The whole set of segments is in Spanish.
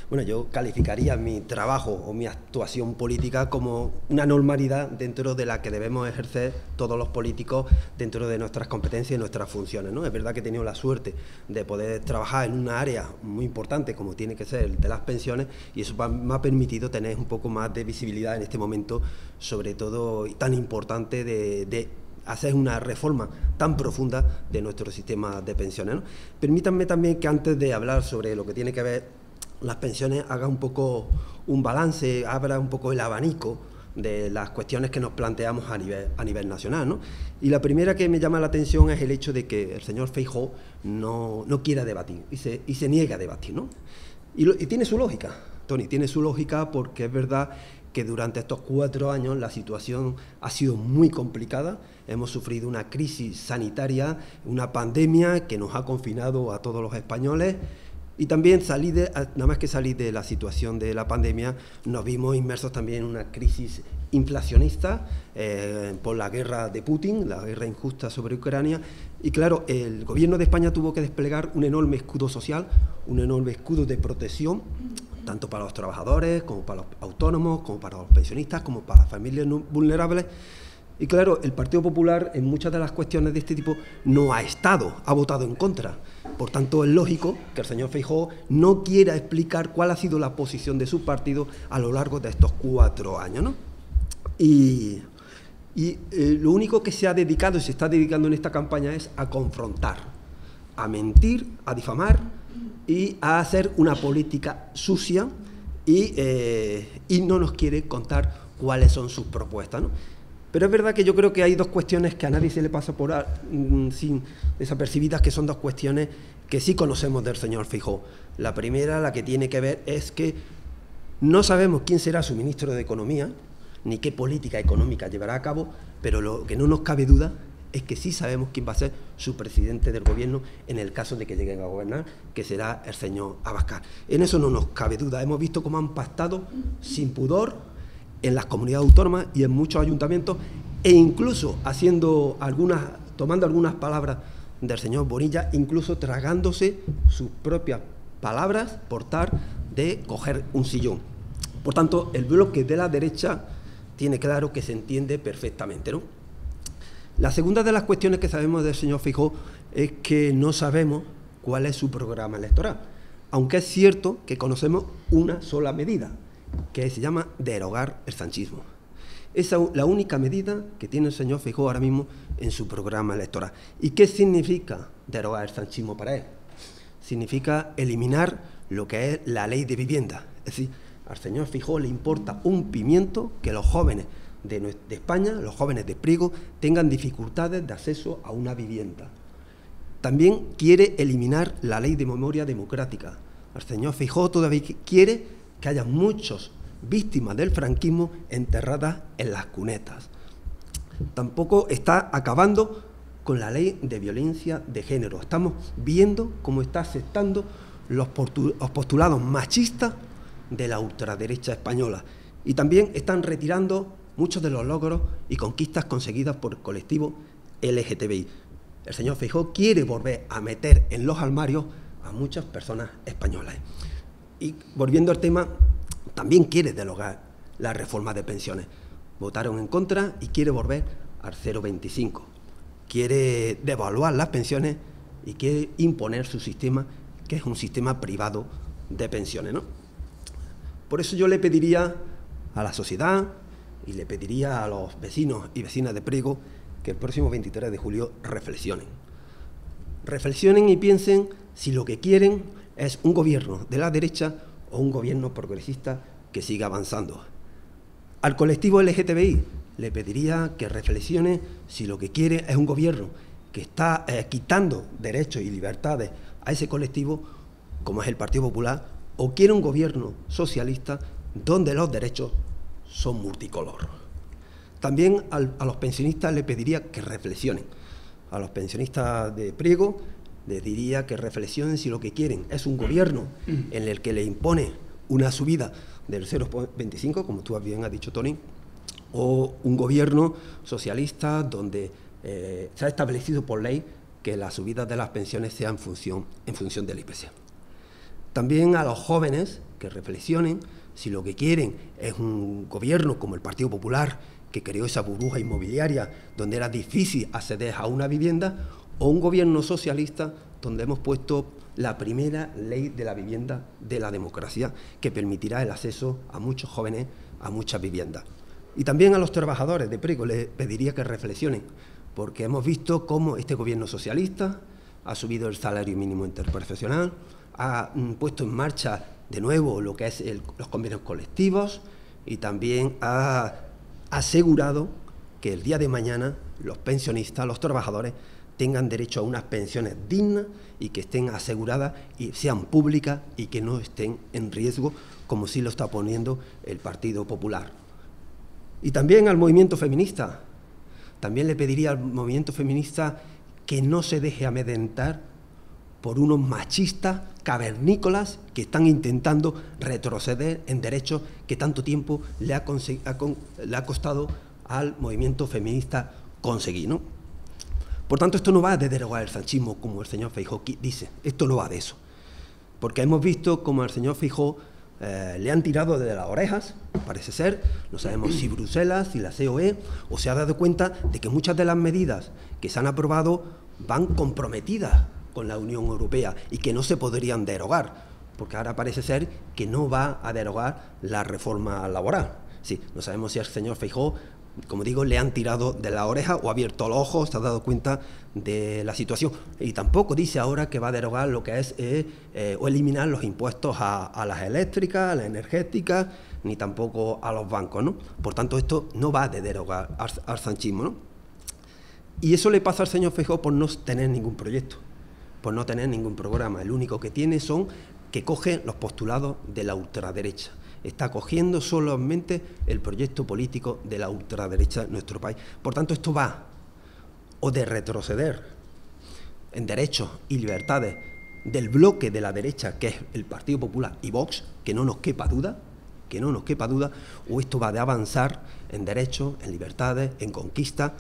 Bueno, yo calificaría mi trabajo o mi actuación política como una normalidad dentro de la que debemos ejercer todos los políticos dentro de nuestras competencias y nuestras funciones, ¿no? Es verdad que he tenido la suerte de poder trabajar en una área muy importante como tiene que ser el de las pensiones, y eso me ha permitido tener un poco más de visibilidad en este momento, sobre todo tan importante de hacer una reforma tan profunda de nuestro sistema de pensiones, ¿no? Permítanme también que antes de hablar sobre lo que tiene que ver las pensiones haga un poco un balance, abra un poco el abanico de las cuestiones que nos planteamos a nivel nacional, ¿no? Y la primera que me llama la atención es el hecho de que el señor Feijóo no quiera debatir y se niega a debatir, ¿no? Y tiene su lógica, Tony, tiene su lógica, porque es verdad que durante estos 4 años la situación ha sido muy complicada. Hemos sufrido una crisis sanitaria, una pandemia que nos ha confinado a todos los españoles. Y también nada más que salir de la situación de la pandemia, nos vimos inmersos también en una crisis inflacionista por la guerra de Putin, la guerra injusta sobre Ucrania. Y claro, el gobierno de España tuvo que desplegar un enorme escudo social, un enorme escudo de protección, tanto para los trabajadores, como para los autónomos, como para los pensionistas, como para las familias vulnerables. Y claro, el Partido Popular en muchas de las cuestiones de este tipo no ha estado, ha votado en contra. Por tanto, es lógico que el señor Feijóo no quiera explicar cuál ha sido la posición de su partido a lo largo de estos 4 años, ¿no? Y lo único que se ha dedicado y se está dedicando en esta campaña es a confrontar, a mentir, a difamar y a hacer una política sucia, y no nos quiere contar cuáles son sus propuestas, ¿no? Pero es verdad que yo creo que hay 2 cuestiones que a nadie se le pasa por sin desapercibidas, que son 2 cuestiones que sí conocemos del señor Feijóo. La primera, la que tiene que ver, es que no sabemos quién será su ministro de Economía, ni qué política económica llevará a cabo, pero lo que no nos cabe duda es que sí sabemos quién va a ser su presidente del gobierno en el caso de que lleguen a gobernar, que será el señor Abascal. En eso no nos cabe duda. Hemos visto cómo han pactado sin pudor en las comunidades autónomas y en muchos ayuntamientos, e incluso tomando algunas palabras del señor Bonilla, incluso tragándose sus propias palabras por tal de coger un sillón. Por tanto, el bloque de la derecha tiene claro que se entiende perfectamente, ¿no? La segunda de las cuestiones que sabemos del señor Feijóo es que no sabemos cuál es su programa electoral, aunque es cierto que conocemos una sola medida, que se llama derogar el sanchismo. Esa es la única medida que tiene el señor Feijóo ahora mismo en su programa electoral. ¿Y qué significa derogar el sanchismo para él? Significa eliminar lo que es la ley de vivienda. Es decir, al señor Feijóo le importa un pimiento que los jóvenes de España, los jóvenes de Priego, tengan dificultades de acceso a una vivienda. También quiere eliminar la ley de memoria democrática. El señor Feijóo todavía quiere que haya muchas víctimas del franquismo enterradas en las cunetas. Tampoco está acabando con la ley de violencia de género. Estamos viendo cómo está aceptando los postulados machistas de la ultraderecha española. Y también están retirando muchos de los logros y conquistas conseguidas por el colectivo LGTBI. El señor Feijóo quiere volver a meter en los armarios a muchas personas españolas. Y volviendo al tema, también quiere derogar la reforma de pensiones. Votaron en contra y quiere volver al 0,25. Quiere devaluar las pensiones y quiere imponer su sistema, que es un sistema privado de pensiones, ¿no? Por eso yo le pediría a la sociedad y le pediría a los vecinos y vecinas de Priego que el próximo 23 de julio reflexionen. Reflexionen y piensen si lo que quieren es un gobierno de la derecha o un gobierno progresista que siga avanzando. Al colectivo LGTBI le pediría que reflexione si lo que quiere es un gobierno que está quitando derechos y libertades a ese colectivo, como es el Partido Popular, o quiere un gobierno socialista donde los derechos son multicolor. También a los pensionistas le pediría que reflexionen. A los pensionistas de Priego les diría que reflexionen si lo que quieren es un gobierno en el que le impone una subida del 0,25, como tú bien has dicho, Tony, o un gobierno socialista donde se ha establecido por ley que las subidas de las pensiones sean en función del IPC. También a los jóvenes que reflexionen si lo que quieren es un gobierno como el Partido Popular, que creó esa burbuja inmobiliaria donde era difícil acceder a una vivienda, o un gobierno socialista donde hemos puesto la primera ley de la vivienda de la democracia, que permitirá el acceso a muchos jóvenes a muchas viviendas. Y también a los trabajadores de Prego les pediría que reflexionen, porque hemos visto cómo este gobierno socialista ha subido el salario mínimo interprofesional, ha puesto en marcha de nuevo lo que es los convenios colectivos y también ha asegurado que el día de mañana los pensionistas, los trabajadores, tengan derecho a unas pensiones dignas y que estén aseguradas y sean públicas y que no estén en riesgo, como sí lo está poniendo el Partido Popular. Y también al movimiento feminista. También le pediría al movimiento feminista que no se deje amedrentar por unos machistas cavernícolas que están intentando retroceder en derechos que tanto tiempo le ha costado al movimiento feminista conseguir, ¿no? Por tanto, esto no va de derogar el sanchismo, como el señor Feijóo dice. Esto no va de eso. Porque hemos visto como al señor Feijóo le han tirado de las orejas, parece ser, no sabemos si Bruselas, si la COE, o se ha dado cuenta de que muchas de las medidas que se han aprobado van comprometidas con la Unión Europea y que no se podrían derogar, porque ahora parece ser que no va a derogar la reforma laboral. Sí, no sabemos si al señor Feijóo, como digo, le han tirado de la oreja o ha abierto los ojos, se ha dado cuenta de la situación. Y tampoco dice ahora que va a derogar lo que es o eliminar los impuestos a las eléctricas, a las energéticas, ni tampoco a los bancos, ¿no? Por tanto, esto no va de derogar al sanchismo, ¿no? Y eso le pasa al señor Feijóo por no tener ningún proyecto, por no tener ningún programa. El único que tiene son que coge los postulados de la ultraderecha. Está cogiendo solamente el proyecto político de la ultraderecha en nuestro país. Por tanto, esto va o de retroceder en derechos y libertades del bloque de la derecha, que es el Partido Popular y Vox, que no nos quepa duda, o esto va de avanzar en derechos, en libertades, en conquista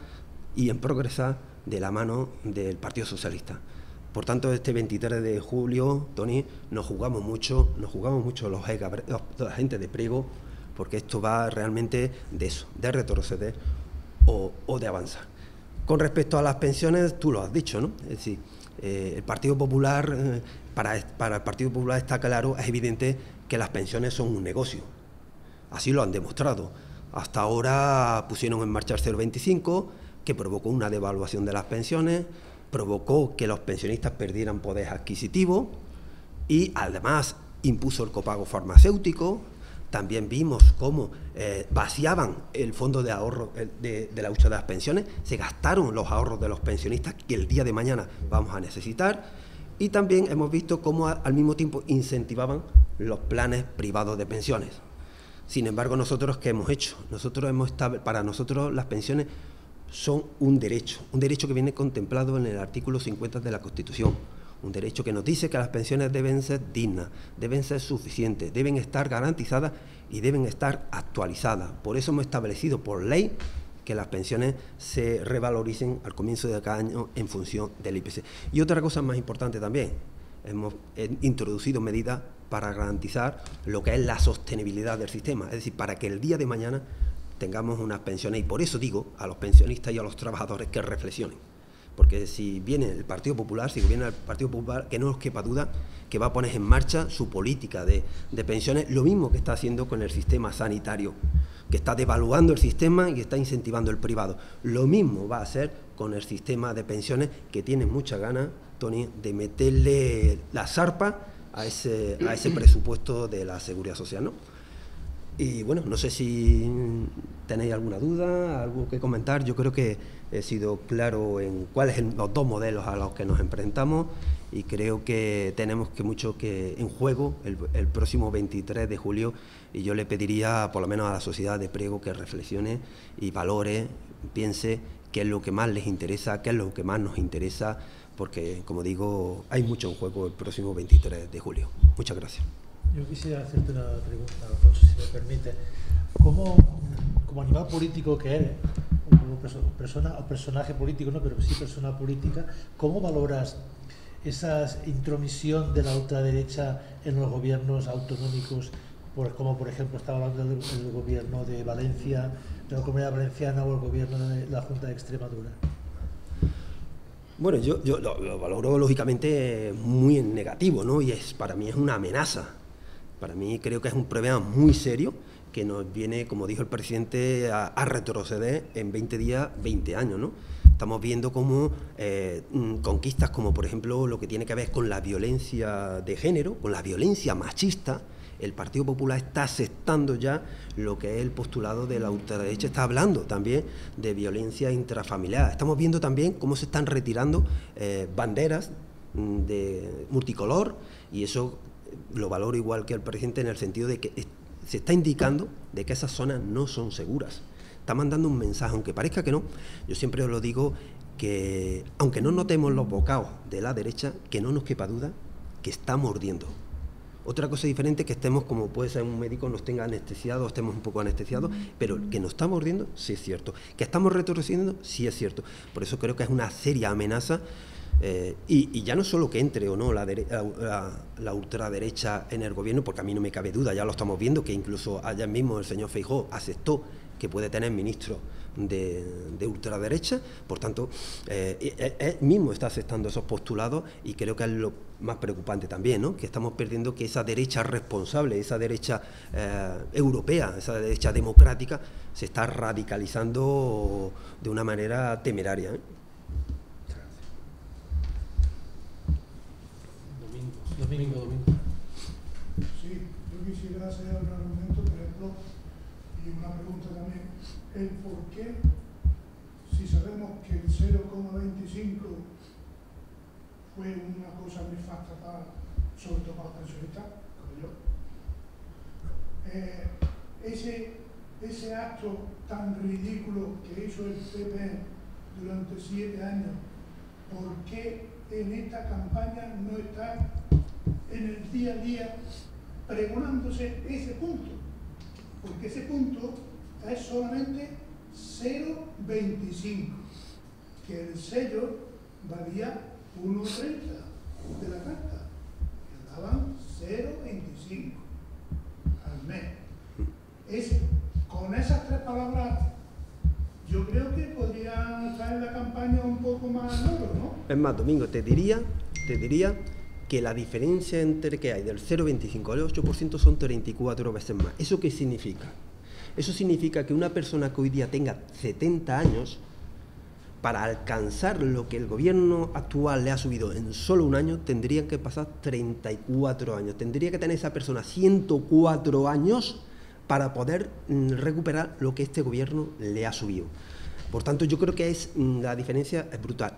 y en progresar de la mano del Partido Socialista. Por tanto, este 23 de julio, Toni, nos jugamos mucho la gente de Prego, porque esto va realmente de eso, de retroceder o de avanzar. Con respecto a las pensiones, tú lo has dicho, ¿no? Es decir, el Partido Popular, para el Partido Popular está claro, es evidente que las pensiones son un negocio. Así lo han demostrado. Hasta ahora pusieron en marcha el 0,25, que provocó una devaluación de las pensiones, provocó que los pensionistas perdieran poder adquisitivo y además impuso el copago farmacéutico. También vimos cómo vaciaban el fondo de ahorro de la hucha de las pensiones, se gastaron los ahorros de los pensionistas que el día de mañana vamos a necesitar, y también hemos visto cómo al mismo tiempo incentivaban los planes privados de pensiones. Sin embargo, nosotros, ¿qué hemos hecho? Para nosotros las pensiones son un derecho que viene contemplado en el artículo 50 de la Constitución, un derecho que nos dice que las pensiones deben ser dignas, deben ser suficientes, deben estar garantizadas y deben estar actualizadas. Por eso hemos establecido por ley que las pensiones se revaloricen al comienzo de cada año en función del IPC. Y otra cosa más importante también, hemos introducido medidas para garantizar lo que es la sostenibilidad del sistema, es decir, para que el día de mañana tengamos unas pensiones, y por eso digo a los pensionistas y a los trabajadores que reflexionen, porque si viene el Partido Popular, que no nos quepa duda que va a poner en marcha su política de pensiones, lo mismo que está haciendo con el sistema sanitario, que está devaluando el sistema y está incentivando el privado. Lo mismo va a hacer con el sistema de pensiones, que tiene muchas ganas, Toni, de meterle la zarpa a ese presupuesto de la Seguridad Social, ¿no? Y bueno, no sé si tenéis alguna duda, algo que comentar. Yo creo que he sido claro en cuáles son los dos modelos a los que nos enfrentamos, y creo que tenemos mucho en juego el próximo 23 de julio, y yo le pediría por lo menos a la sociedad de Prego que reflexione y valore, piense qué es lo que más les interesa, qué es lo que más nos interesa, porque, como digo, hay mucho en juego el próximo 23 de julio. Muchas gracias. Yo quisiera hacerte una pregunta, Alfonso, si me permite. Como animal político que eres, como personaje político, no, pero sí persona política, ¿cómo valoras esa intromisión de la ultraderecha en los gobiernos autonómicos, como por ejemplo estaba hablando del gobierno de Valencia, de la Comunidad Valenciana, o el gobierno de la Junta de Extremadura? Bueno, yo lo valoro lógicamente muy en negativo, ¿no? Y para mí es una amenaza. Para mí creo que es un problema muy serio que nos viene, como dijo el presidente, a retroceder en 20 días, 20 años, ¿no? Estamos viendo cómo conquistas como, por ejemplo, lo que tiene que ver con la violencia de género, con la violencia machista. El Partido Popular está aceptando ya lo que es el postulado de la ultraderecha, está hablando también de violencia intrafamiliar. Estamos viendo también cómo se están retirando banderas de multicolor, y eso lo valoro igual que el presidente, en el sentido de que se está indicando de que esas zonas no son seguras. Está mandando un mensaje, aunque parezca que no. Yo siempre os lo digo, que aunque no notemos los bocados de la derecha, que no nos quepa duda que está mordiendo. Otra cosa diferente es que estemos, como puede ser un médico, nos tenga anestesiado, estemos un poco anestesiados, pero que nos está mordiendo, sí es cierto. Que estamos retrocediendo, sí es cierto. Por eso creo que es una seria amenaza, y ya no solo que entre o no la ultraderecha en el gobierno, porque a mí no me cabe duda, ya lo estamos viendo, que incluso ayer mismo el señor Feijóo aceptó que puede tener ministro de ultraderecha. Por tanto, él mismo está aceptando esos postulados, y creo que es lo más preocupante también, ¿no? Que estamos perdiendo que esa derecha responsable, esa derecha europea, esa derecha democrática, se está radicalizando de una manera temeraria, ¿eh? Domingo. Sí, yo quisiera hacer un argumento, por ejemplo, y una pregunta también, el por qué, si sabemos que el 0,25 fue una cosa nefasta sobre todo para los pensionistas, como yo, ese acto tan ridículo que hizo el PP durante 7 años, ¿por qué en esta campaña no está en el día a día pregonándose ese punto? Porque ese punto es solamente 0,25, que el sello valía 1,30 de la carta, que daban 0,25 al mes. Con esas 3 palabras, yo creo que podrían estar en la campaña un poco más logro, ¿no? Es más, Domingo, te diría que la diferencia entre que hay del 0,25 al 8% son 34 veces más. ¿Eso qué significa? Eso significa que una persona que hoy día tenga 70 años, para alcanzar lo que el gobierno actual le ha subido en solo un año, tendría que pasar 34 años. Tendría que tener esa persona 104 años para poder recuperar lo que este gobierno le ha subido. Por tanto, yo creo que la diferencia es brutal.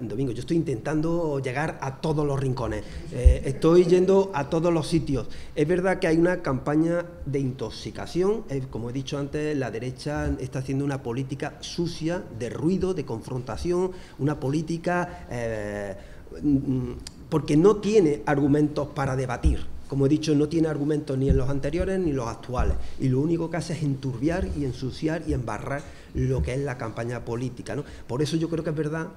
Domingo, yo estoy intentando llegar a todos los rincones, estoy yendo a todos los sitios. Es verdad que hay una campaña de intoxicación, como he dicho antes, la derecha está haciendo una política sucia, de ruido, de confrontación, una política porque no tiene argumentos para debatir. Como he dicho, no tiene argumentos ni en los anteriores ni en los actuales, y lo único que hace es enturbiar y ensuciar y embarrar lo que es la campaña política, ¿no? Por eso yo creo que es verdad,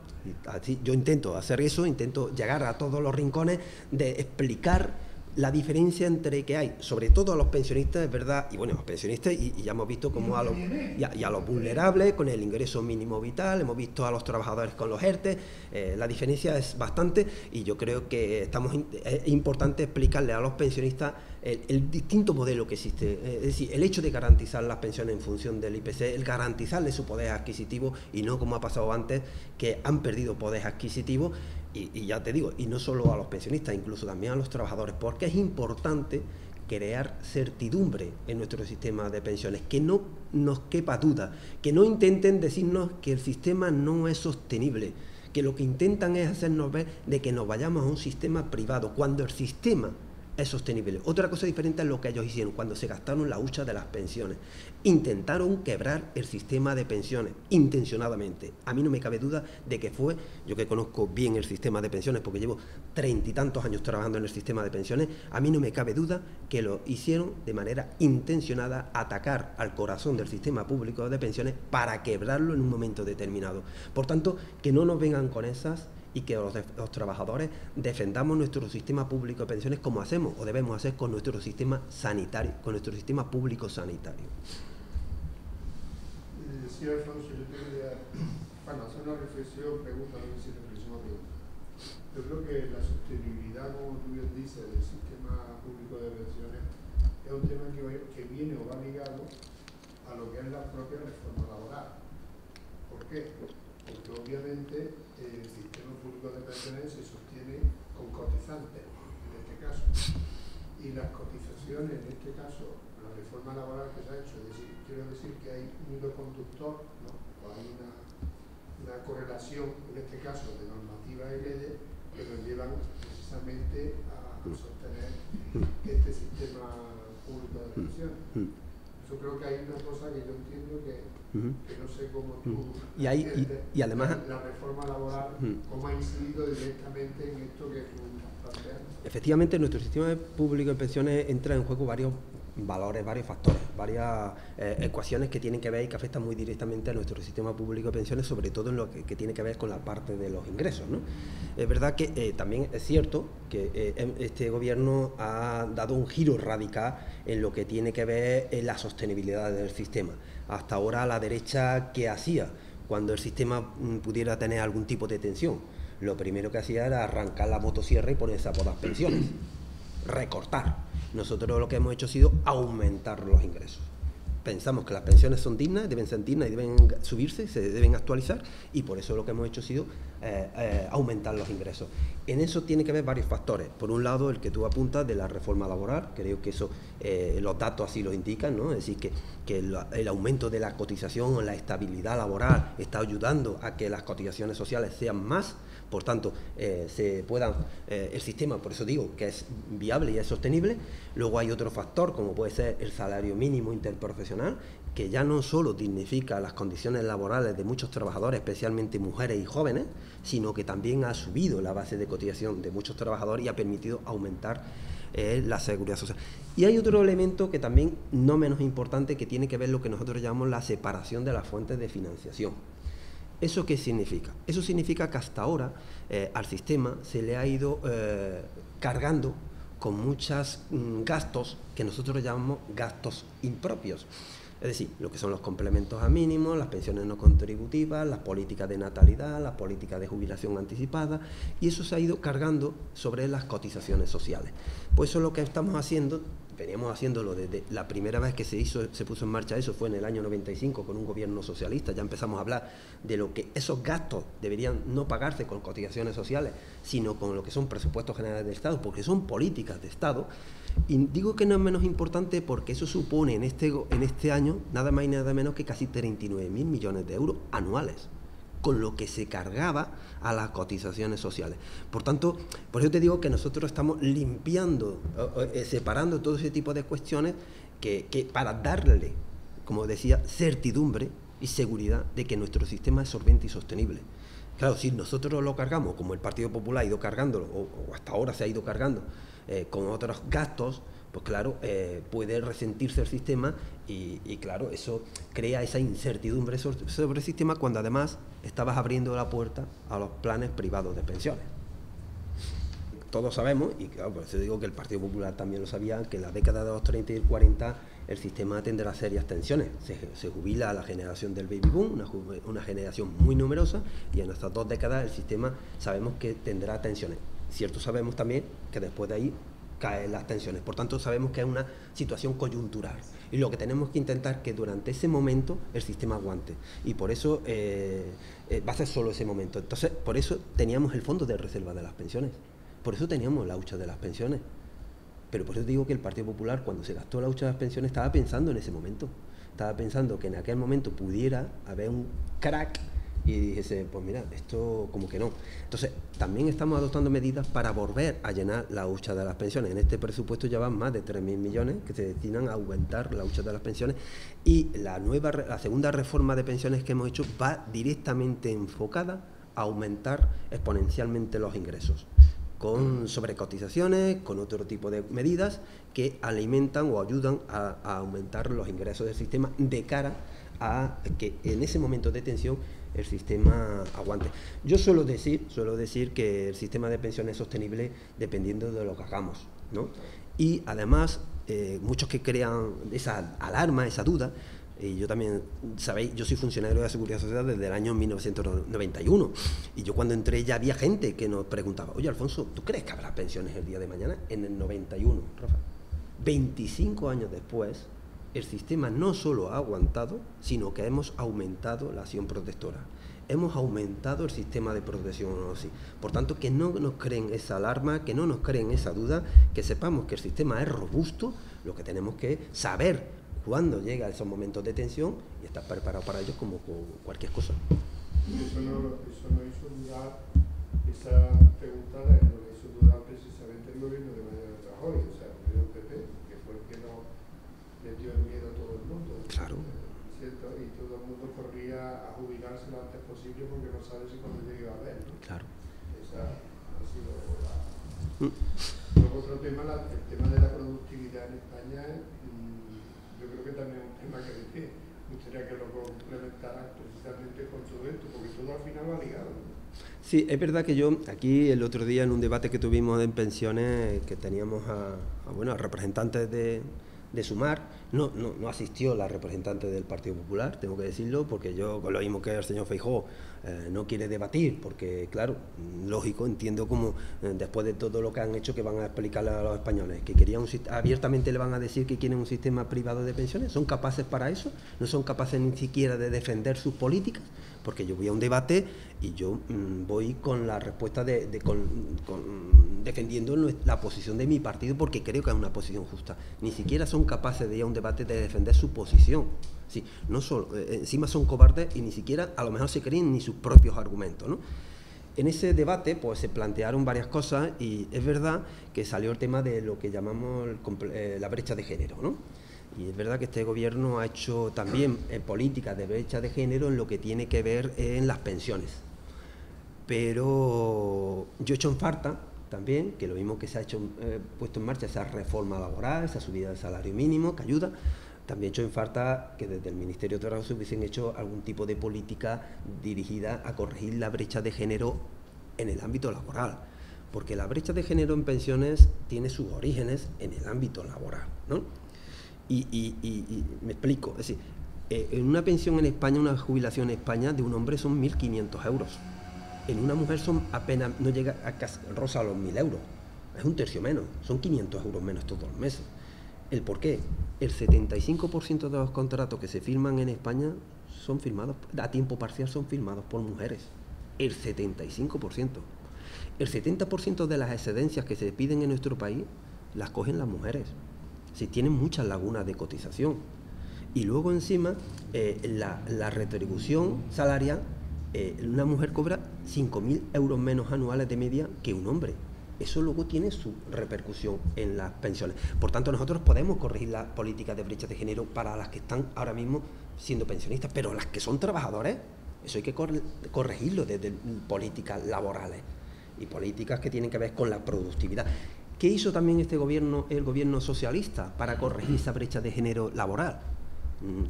yo intento hacer eso, intento llegar a todos los rincones de explicar la diferencia entre que hay, sobre todo a los pensionistas, es verdad, y bueno, los pensionistas, y ya hemos visto como a los vulnerables con el ingreso mínimo vital, hemos visto a los trabajadores con los ERTE, la diferencia es bastante, y yo creo que es importante explicarle a los pensionistas el distinto modelo que existe, es decir, el hecho de garantizar las pensiones en función del IPC, el garantizarle su poder adquisitivo, y no como ha pasado antes, que han perdido poder adquisitivo. Y ya te digo, y no solo a los pensionistas, incluso también a los trabajadores, porque es importante crear certidumbre en nuestro sistema de pensiones, que no nos quepa duda, que no intenten decirnos que el sistema no es sostenible, que lo que intentan es hacernos ver de que nos vayamos a un sistema privado, cuando el sistema es sostenible. Otra cosa diferente es lo que ellos hicieron cuando se gastaron la hucha de las pensiones. Intentaron quebrar el sistema de pensiones intencionadamente. A mí no me cabe duda de que fue, yo que conozco bien el sistema de pensiones porque llevo 30 y tantos años trabajando en el sistema de pensiones, a mí no me cabe duda que lo hicieron de manera intencionada, atacar al corazón del sistema público de pensiones para quebrarlo en un momento determinado. Por tanto, que no nos vengan con esas, y que los trabajadores defendamos nuestro sistema público de pensiones como hacemos o debemos hacer con nuestro sistema sanitario, con nuestro sistema público sanitario. Sí, Alfonso, yo te quería hacer una reflexión, pregunta, no sé si reflexión o pregunta. Yo creo que la sostenibilidad, como tú bien dices, del sistema público de pensiones es un tema que viene o va ligado a lo que es la propia reforma laboral. ¿Por qué? Porque obviamente el sistema público de pensiones se sostiene con cotizantes, en este caso. Y las cotizaciones, en este caso, la reforma laboral que se ha hecho, quiero decir que hay un hilo conductor, ¿no? O hay una correlación, en este caso, de normativas y leyes que nos llevan precisamente a sostener este sistema público de pensiones. Yo creo que hay una cosa que yo entiendo que no sé cómo tú y además la reforma laboral, cómo ha incidido directamente en esto que tú estás planteando. Efectivamente, nuestro sistema público de pensiones entra en juego varios valores, varios factores, varias ecuaciones que tienen que ver y que afectan muy directamente a nuestro sistema público de pensiones, sobre todo en lo que tiene que ver con la parte de los ingresos, ¿no? Es verdad que también es cierto que este gobierno ha dado un giro radical en lo que tiene que ver en la sostenibilidad del sistema. Hasta ahora la derecha, ¿qué hacía cuando el sistema pudiera tener algún tipo de tensión? Lo primero que hacía era arrancar la motosierra y ponerse a por las pensiones, recortar. Nosotros lo que hemos hecho ha sido aumentar los ingresos. Pensamos que las pensiones son dignas, deben ser dignas y deben subirse, se deben actualizar, y por eso lo que hemos hecho ha sido aumentar los ingresos. En eso tiene que haber varios factores. Por un lado, el que tú apuntas de la reforma laboral, creo que eso los datos así lo indican, ¿no? Es decir, que el aumento de la cotización o la estabilidad laboral está ayudando a que las cotizaciones sociales sean más, por tanto, se puedan, el sistema, por eso digo que es viable y es sostenible. Luego hay otro factor, como puede ser el salario mínimo interprofesional, que ya no solo dignifica las condiciones laborales de muchos trabajadores, especialmente mujeres y jóvenes, sino que también ha subido la base de cotización de muchos trabajadores y ha permitido aumentar la seguridad social. Y hay otro elemento que también no menos importante, que tiene que ver lo que nosotros llamamos la separación de las fuentes de financiación. ¿Eso qué significa? Eso significa que hasta ahora al sistema se le ha ido cargando con muchos gastos que nosotros llamamos gastos impropios. Es decir, lo que son los complementos a mínimos, las pensiones no contributivas, las políticas de natalidad, las políticas de jubilación anticipada, y eso se ha ido cargando sobre las cotizaciones sociales. Pues eso es lo que estamos haciendo, veníamos haciéndolo desde la primera vez que se puso en marcha eso, fue en el año 95 con un gobierno socialista. Ya empezamos a hablar de lo que esos gastos deberían no pagarse con cotizaciones sociales, sino con lo que son presupuestos generales del Estado, porque son políticas de Estado. Y digo que no es menos importante porque eso supone en este año nada más y nada menos que casi 39.000 millones de euros anuales, con lo que se cargaba a las cotizaciones sociales. Por tanto, por eso te digo que nosotros estamos limpiando, separando todo ese tipo de cuestiones que para darle, como decía, certidumbre y seguridad de que nuestro sistema es solvente y sostenible. Claro, si nosotros lo cargamos, como el Partido Popular ha ido cargándolo, o hasta ahora se ha ido cargando, con otros gastos, pues claro, puede resentirse el sistema y claro, eso crea esa incertidumbre sobre el sistema, cuando además estabas abriendo la puerta a los planes privados de pensiones. Todos sabemos, y claro, por eso digo que el Partido Popular también lo sabía, que en la década de los 30 y 40 el sistema tendrá serias tensiones. Se jubila a la generación del baby boom, una generación muy numerosa, y en estas 2 décadas el sistema sabemos que tendrá tensiones. Cierto, sabemos también que después de ahí caen las tensiones. Por tanto, sabemos que es una situación coyuntural. Y lo que tenemos que intentar es que durante ese momento el sistema aguante. Y por eso va a ser solo ese momento. Entonces, por eso teníamos el fondo de reserva de las pensiones. Por eso teníamos la hucha de las pensiones. Pero por eso digo que el Partido Popular, cuando se gastó la hucha de las pensiones, estaba pensando en ese momento. Estaba pensando que en aquel momento pudiera haber un crack y dijese, pues mira, esto como que no. Entonces, también estamos adoptando medidas para volver a llenar la hucha de las pensiones. En este presupuesto ya van más de 3.000 millones que se destinan a aumentar la hucha de las pensiones, y la segunda reforma de pensiones que hemos hecho va directamente enfocada a aumentar exponencialmente los ingresos, con sobrecotizaciones, con otro tipo de medidas que alimentan o ayudan a aumentar los ingresos del sistema, de cara a que en ese momento de tensión el sistema aguante. Yo suelo decir que el sistema de pensiones es sostenible dependiendo de lo que hagamos, ¿no? Y además, muchos que crean esa alarma, esa duda, y yo también, sabéis, yo soy funcionario de la Seguridad Social desde el año 1991, y yo cuando entré ya había gente que nos preguntaba, oye, Alfonso, ¿tú crees que habrá pensiones el día de mañana? En el 91, Rafa. 25 años después, el sistema no solo ha aguantado, sino que hemos aumentado la acción protectora. Hemos aumentado el sistema de protección. Por tanto, que no nos creen esa alarma, que no nos creen esa duda, que sepamos que el sistema es robusto, lo que tenemos que saber cuándo llega esos momentos de tensión y estar preparado para ellos como con cualquier cosa. Eso no hizo dudar, esa pregunta no la hizo dudar precisamente el gobierno de Mariano Rajoy, o sea, el gobierno del PP, que fue el que no le dio el miedo a todo el mundo. Claro. ¿Cierto? Y todo el mundo corría a jubilarse lo antes posible porque no sabe si cuando llegue va a ver, ¿no? Claro. Esa ha sido la... Luego otro tema, el tema de la productividad en España, yo creo que también es un tema que me gustaría que lo complementaran precisamente con todo esto, porque todo al final va ligado, ¿no? Sí, es verdad que yo aquí el otro día en un debate que tuvimos en pensiones, que teníamos a representantes de Sumar, no asistió la representante del Partido Popular, tengo que decirlo, porque yo, con lo mismo que el señor Feijóo, no quiere debatir, porque claro, lógico, entiendo como después de todo lo que han hecho, que van a explicarle a los españoles, que querían abiertamente le van a decir que quieren un sistema privado de pensiones, ¿son capaces para eso? ¿No son capaces ni siquiera de defender sus políticas? Porque yo voy a un debate y yo voy con la respuesta defendiendo la posición de mi partido, porque creo que es una posición justa. Ni siquiera son capaces de ir a un debate de defender su posición. Sí, no solo, encima son cobardes y ni siquiera a lo mejor se creen ni sus propios argumentos, ¿no? En ese debate pues se plantearon varias cosas y es verdad que salió el tema de lo que llamamos la brecha de género, ¿no? Y es verdad que este gobierno ha hecho también políticas de brecha de género en lo que tiene que ver en las pensiones. Pero yo he hecho en falta también, que lo mismo que se ha hecho, puesto en marcha esa reforma laboral, esa subida del salario mínimo, que ayuda, también he hecho en falta que desde el Ministerio de Trabajo se hubiesen hecho algún tipo de política dirigida a corregir la brecha de género en el ámbito laboral. Porque la brecha de género en pensiones tiene sus orígenes en el ámbito laboral, ¿no? Y me explico, es decir, en una pensión en España, una jubilación en España de un hombre son 1.500 euros. En una mujer son apenas, no llega a casi, rosa a los 1.000 euros. Es un tercio menos, son 500 euros menos todos los meses. ¿El por qué? El 75% de los contratos que se firman en España son firmados, a tiempo parcial son firmados por mujeres. El 75%. El 70% de las excedencias que se piden en nuestro país las cogen las mujeres. Si tienen muchas lagunas de cotización. Y luego encima la retribución salarial, una mujer cobra 5.000 euros menos anuales de media que un hombre. Eso luego tiene su repercusión en las pensiones. Por tanto, nosotros podemos corregir la política de brecha de género para las que están ahora mismo siendo pensionistas, pero las que son trabajadores, eso hay que corregirlo desde políticas laborales y políticas que tienen que ver con la productividad. ¿Qué hizo también este gobierno, el gobierno socialista, para corregir esa brecha de género laboral?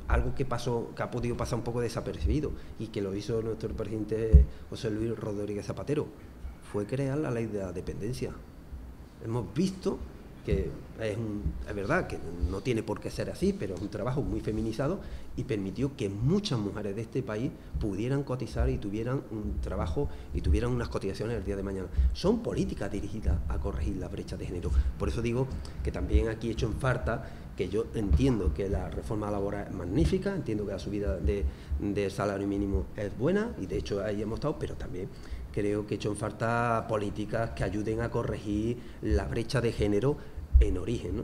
Algo que pasó, que ha podido pasar un poco desapercibido y que lo hizo nuestro presidente José Luis Rodríguez Zapatero, fue crear la ley de la dependencia. Hemos visto que es verdad que no tiene por qué ser así, pero es un trabajo muy feminizado y permitió que muchas mujeres de este país pudieran cotizar y tuvieran un trabajo y tuvieran unas cotizaciones el día de mañana. Son políticas dirigidas a corregir la brecha de género. Por eso digo que también aquí he hecho en falta, que yo entiendo que la reforma laboral es magnífica, entiendo que la subida del salario mínimo es buena y de hecho ahí hemos estado, pero también creo que he hecho en falta políticas que ayuden a corregir la brecha de género en origen, ¿no?